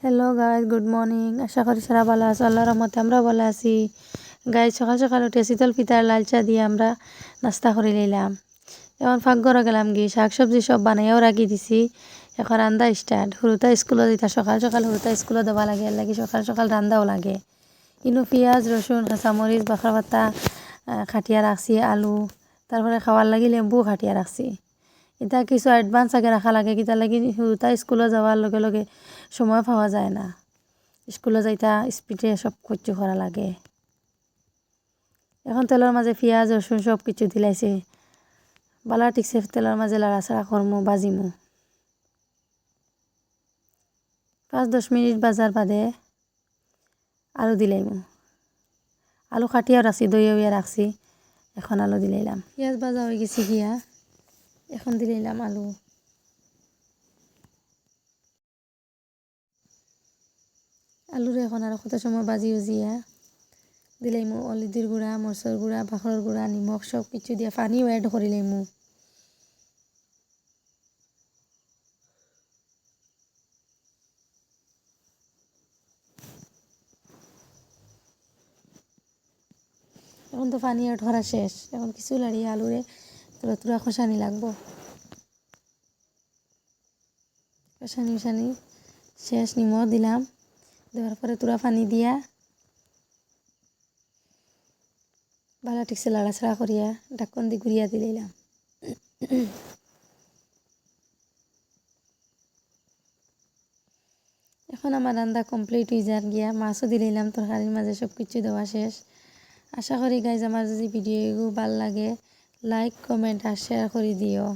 Hello guys, good morning. আশা করি সারা ভালো আছো, আল্লাহর রহমতে আমরা ভালো আছি। গাইজ সকাল সকাল উঠে শীতল পিঠার লাল চা দিয়ে আমরা নাস্তা করে নিলাম। এখন ফাঁকঘরে গেলাম গিয়ে শাক সবজি সব বানাইয়াও রাখি দিছি। এখন রান্দা স্টার্ট। হুরুতা স্কুলে দিতা সকাল সকাল হুরুতা স্কুলে দেওয়া লাগে, এর লাগি সকাল সকাল রান্দাও লাগে। ইনু পেঁয়াজ রসুন কাঁচামরিচ বাখরা পাতা খাটিয়া রাখছি, আলু, তারপরে খাওয়ার লাগি লেম্বু খাটিয়া রাখছি। এটা কিছু অ্যাডভান্স আগে রাখা লাগে, কিতা লাগি হুরুতা স্কুলে যাওয়ার লগে লগে সময় পাওয়া যায় না। স্কুলে যাইতা স্পিডে সব কিছু করা লাগে। এখন তেলের মাঝে পেঁয়াজ রসুন সব কিছু দিলাইছে, বালা ঠিকছে তেলের মাঝে লাড়াচাড়া করমু, বাজিমু। 5-10 মিনিট বাজার বাদে আলু দিলাইমু। আলু কাটিয়াও রাখছি, দইয়া রাখছি। এখন আলু দিলাইলাম। পেঁয়াজ ভাজা হয়ে গেছে গিয়া, এখন দিলাইলাম আলু। আলুরে এখন আর কত সময় বাজি উজিয়া দিলাইমু হলদির গুঁড়া, মরচর গুঁড়া, বাখর গুঁড়া, নিমখ সব কিছু দিয়া পানিও অ্যাড করে লাইমু। এখন তো পানি অ্যাড করা শেষ, এখন কিছু লাড়িয়ে আলুরে তুরা তুরা খসানি লাগবো। খসানি শেষ, নিমখ দিলাম, দেওয়ার পরে তুরা পানি দিয়া ভালো ঠিকছে লাড়াছাড়া করিয়া ঢাকন দিয়ে ঘুরিয়া দিলাম। এখন আমার রান্না কমপ্লিট হয়ে যার গিয়া, মাছও দিলাম তরকারির মাঝে, সব কিছু দেওয়া শেষ। আশা করি গাইজ আমার যদি ভিডিওগুলো ভাল লাগে লাইক কমেন্ট আর শেয়ার করে দিও।